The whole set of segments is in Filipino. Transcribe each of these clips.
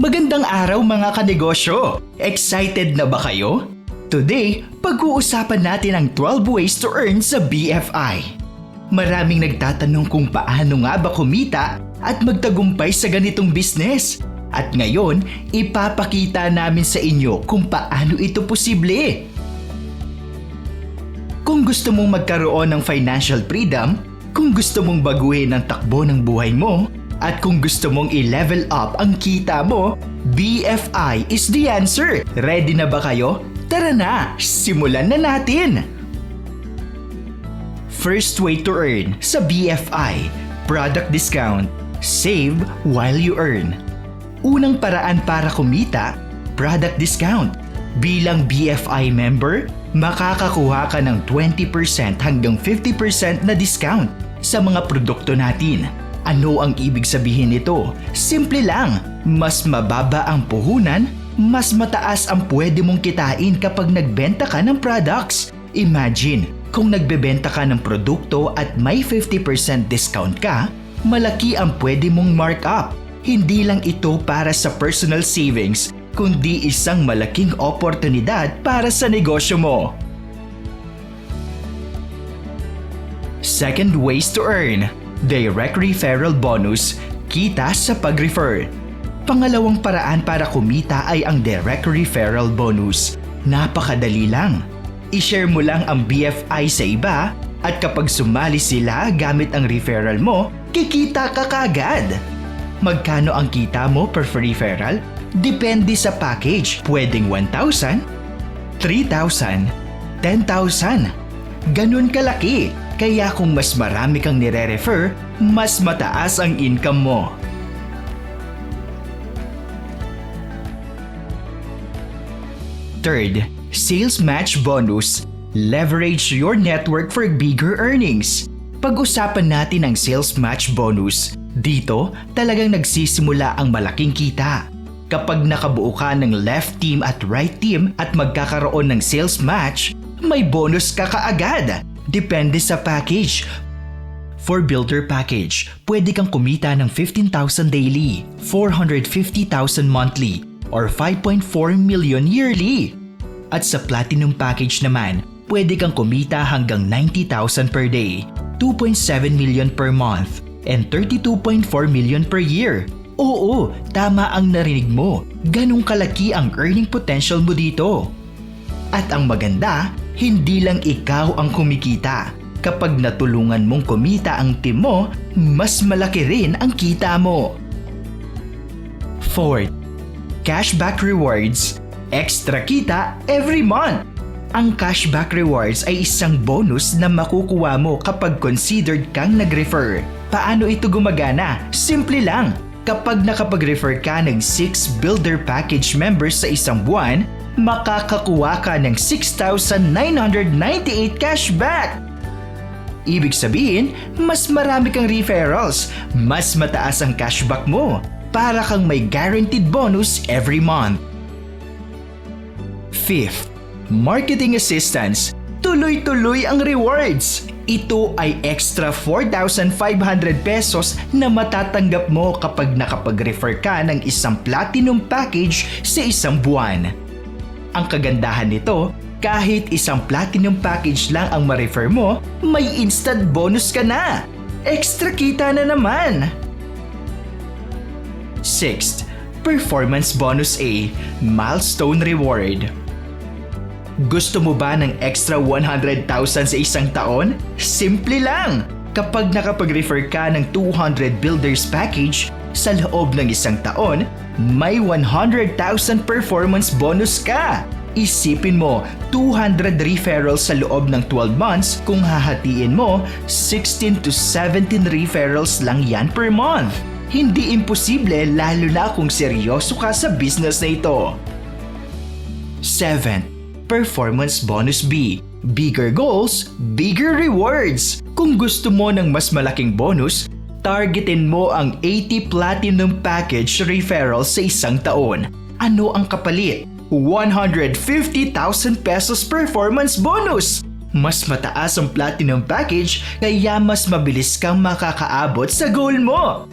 Magandang araw mga kanegosyo! Excited na ba kayo? Today, pag-uusapan natin ang 12 ways to earn sa BFI. Maraming nagtatanong kung paano nga ba kumita at magtagumpay sa ganitong business. At ngayon, ipapakita namin sa inyo kung paano ito posible. Kung gusto mong magkaroon ng financial freedom, kung gusto mong baguhin ang takbo ng buhay mo, at kung gusto mong i-level up ang kita mo, BFI is the answer. Ready na ba kayo? Tara na, simulan na natin! First way to earn sa BFI, product discount. Save while you earn. Unang paraan para kumita, product discount. Bilang BFI member, makakakuha ka ng 20% hanggang 50% na discount sa mga produkto natin. Ano ang ibig sabihin nito? Simple lang, mas mababa ang puhunan, mas mataas ang pwede mong kitain kapag nagbenta ka ng products. Imagine, kung nagbebenta ka ng produkto at may 50% discount ka, malaki ang pwede mong markup. Hindi lang ito para sa personal savings, kundi isang malaking oportunidad para sa negosyo mo. Second ways to earn. Direct referral bonus, kita sa pag-refer. Pangalawang paraan para kumita ay ang direct referral bonus. Napakadali lang. I-share mo lang ang BFI sa iba at kapag sumali sila gamit ang referral mo, kikita ka kagad. Magkano ang kita mo per referral? Depende sa package. Pwedeng 1,000, 3,000, 10,000. Ganun kalaki. Kaya kung mas marami kang nire-refer, mas mataas ang income mo. Third, sales match bonus. Leverage your network for bigger earnings. Pag-usapan natin ang sales match bonus. Dito, talagang nagsisimula ang malaking kita. Kapag nakabuo ka ng left team at right team at magkakaroon ng sales match, may bonus ka kaagad. Depende sa package. For builder package, pwede kang kumita ng 15,000 daily, 450,000 monthly, or 5.4 million yearly. At sa platinum package naman, pwede kang kumita hanggang 90,000 per day, 2.7 million per month, and 32.4 million per year. Oo, tama ang narinig mo. Ganong kalaki ang earning potential mo dito. At ang maganda, hindi lang ikaw ang kumikita. Kapag natulungan mong kumita ang team mo, mas malaki rin ang kita mo. Fourth, cashback rewards. Extra kita every month. Ang cashback rewards ay isang bonus na makukuha mo kapag considered kang nag-refer. Paano ito gumagana? Simple lang. Kapag nakapag-refer ka ng 6 builder package members sa isang buwan, makakakuha ka ng 6,998 cashback. Ibig sabihin, mas marami kang referrals, mas mataas ang cashback mo, para kang may guaranteed bonus every month. Fifth, marketing assistance. Tuloy-tuloy ang rewards. Ito ay extra 4,500 pesos na matatanggap mo kapag nakapag-refer ka ng isang platinum package sa isang buwan. Ang kagandahan nito, kahit isang platinum package lang ang ma-refer mo, may instant bonus ka na. Extra kita na naman. Sixth, performance bonus A, milestone reward. Gusto mo ba ng extra 100,000 sa isang taon? Simple lang! Kapag nakapag-refer ka ng 200 builders package sa loob ng isang taon, may 100,000 performance bonus ka! Isipin mo, 200 referrals sa loob ng 12 months, kung hahatiin mo, 16 to 17 referrals lang yan per month. Hindi imposible lalo na kung seryoso ka sa business na ito. 7. Performance bonus B. Bigger goals, bigger rewards. Kung gusto mo ng mas malaking bonus, targetin mo ang 80 platinum package referrals sa isang taon. Ano ang kapalit? 150,000 pesos performance bonus! Mas mataas ang platinum package kaya mas mabilis kang makakaabot sa goal mo.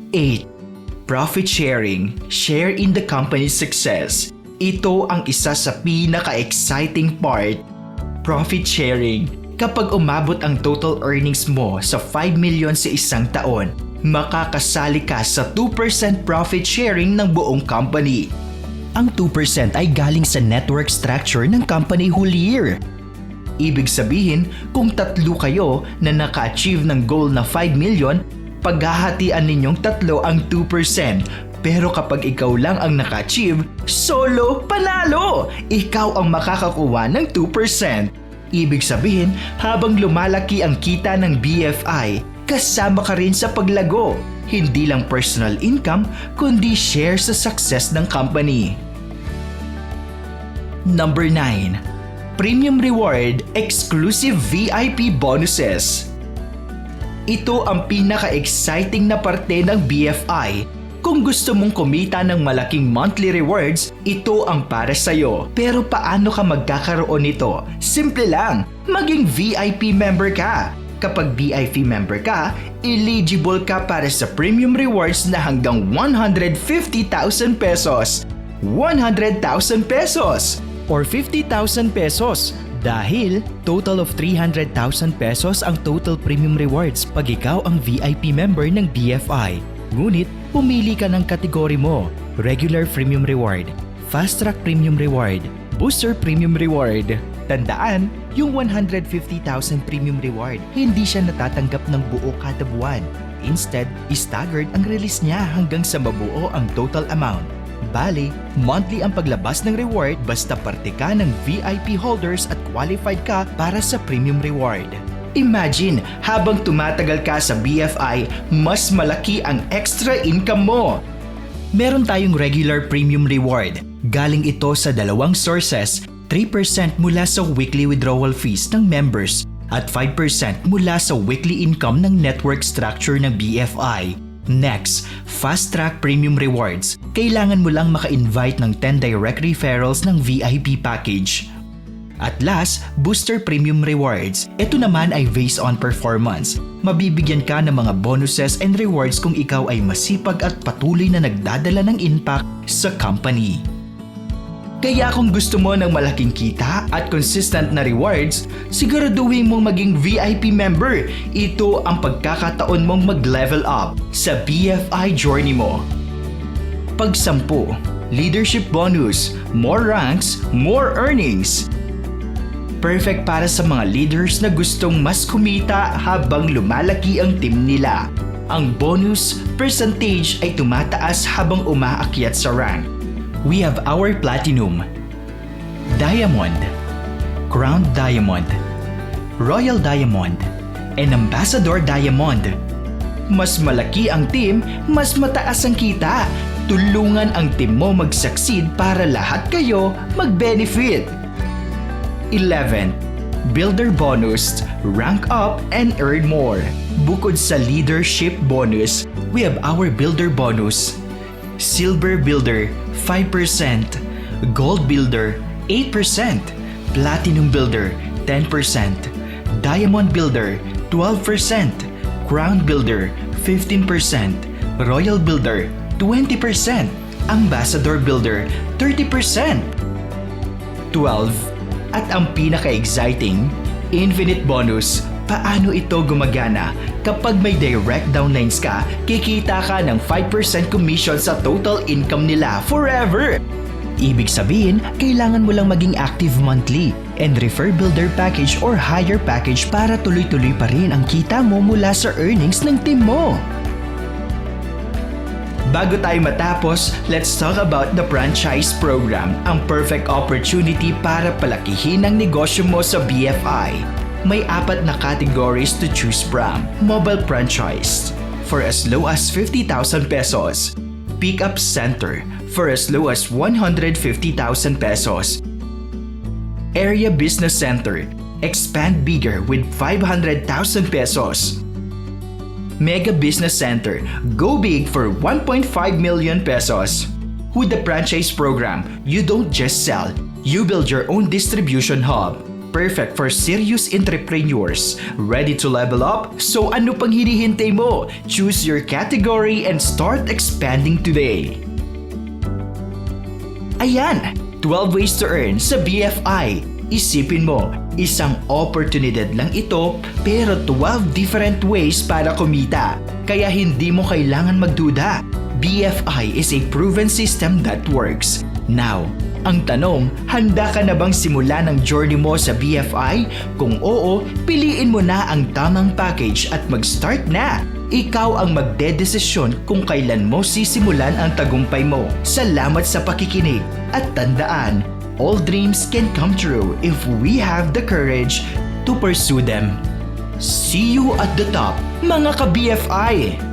8. Profit sharing, share in the company's success. Ito ang isa sa pinaka-exciting part. Profit sharing. Kapag umabot ang total earnings mo sa 5 million sa isang taon, makakasali ka sa 2% profit sharing ng buong company. Ang 2% ay galing sa network structure ng company whole year. Ibig sabihin, kung 3 kayo na naka-achieve ng goal na 5 million, paghahatian ninyong 3 ang 2%. Pero kapag ikaw lang ang naka-achieve, solo panalo! Ikaw ang makakakuha ng 2%. Ibig sabihin, habang lumalaki ang kita ng BFI, kasama ka rin sa paglago. Hindi lang personal income, kundi share sa success ng company. Number 9. Premium Reward Exclusive VIP Bonuses. Ito ang pinaka-exciting na parte ng BFI. Kung gusto mong kumita ng malaking monthly rewards, ito ang para sa'yo. Pero paano ka magkakaroon nito? Simple lang, maging VIP member ka. Kapag VIP member ka, eligible ka para sa premium rewards na hanggang 150,000 pesos, 100,000 pesos, or 50,000 pesos. Dahil total of 300,000 pesos ang total premium rewards pag ikaw ang VIP member ng BFI. Ngunit, pumili ka ng kategory mo: Regular Premium Reward, Fast Track Premium Reward, Booster Premium Reward. Tandaan, yung 150,000 Premium Reward, hindi siya natatanggap ng buo kada buwan. Instead, staggered ang release niya hanggang sa mabuo ang total amount. Bali, monthly ang paglabas ng reward basta parte ka ng VIP holders at qualified ka para sa Premium Reward. Imagine, habang tumatagal ka sa BFI, mas malaki ang extra income mo. Meron tayong regular premium reward. Galing ito sa 2 sources, 3% mula sa weekly withdrawal fees ng members at 5% mula sa weekly income ng network structure ng BFI. Next, Fast Track Premium Rewards. Kailangan mo lang maka-invite ng 10 direct referrals ng VIP package. At last, Booster Premium Rewards. Ito naman ay based on performance. Mabibigyan ka ng mga bonuses and rewards kung ikaw ay masipag at patuloy na nagdadala ng impact sa company. Kaya kung gusto mo ng malaking kita at consistent na rewards, siguraduhin mong maging VIP member. Ito ang pagkakataon mong mag-level up sa BFI journey mo. Pag-10, Leadership Bonus, more ranks, more earnings. Perfect para sa mga leaders na gustong mas kumita habang lumalaki ang team nila. Ang bonus percentage ay tumataas habang umaakyat sa rank. We have our Platinum, Diamond, Crown Diamond, Royal Diamond, and Ambassador Diamond. Mas malaki ang team, mas mataas ang kita. Tulungan ang team mo mag-succeed para lahat kayo mag-benefit. 11. Builder Bonus, rank up and earn more. Bukod sa leadership bonus, we have our Builder Bonus. Silver Builder, 5%. Gold Builder, 8%. Platinum Builder, 10%. Diamond Builder, 12%. Crown Builder, 15%. Royal Builder, 20%. Ambassador Builder, 30%. 12. At ang pinaka-exciting, Infinite Bonus. Paano ito gumagana? Kapag may direct downlines ka, kikita ka ng 5% commission sa total income nila forever! Ibig sabihin, kailangan mo lang maging active monthly and refer builder package or higher package para tuloy-tuloy pa rin ang kita mo mula sa earnings ng team mo. Bago tayo matapos, let's talk about the franchise program, ang perfect opportunity para palakihin ang negosyo mo sa BFI. May 4 na categories to choose from. Mobile franchise, for as low as 50,000 pesos. Pickup center, for as low as 150,000 pesos. Area business center, expand bigger with 500,000 pesos. Mega Business Center, go big for 1.5 million pesos. With the franchise program, you don't just sell, you build your own distribution hub. perfect for serious entrepreneurs. Ready to level up? So ano pang hinihintay mo? Choose your category and start expanding today. Ayan, 12 ways to earn sa BFI. Isipin mo, isang oportunidad lang ito pero 12 different ways para kumita. Kaya hindi mo kailangan magduda. BFI is a proven system that works. Now, ang tanong, handa ka na bang simulan ang journey mo sa BFI? Kung oo, piliin mo na ang tamang package at mag-start na. Ikaw ang magdedesisyon kung kailan mo sisimulan ang tagumpay mo. Salamat sa pakikinig at tandaan, all dreams can come true if we have the courage to pursue them. See you at the top, mga ka-BFI!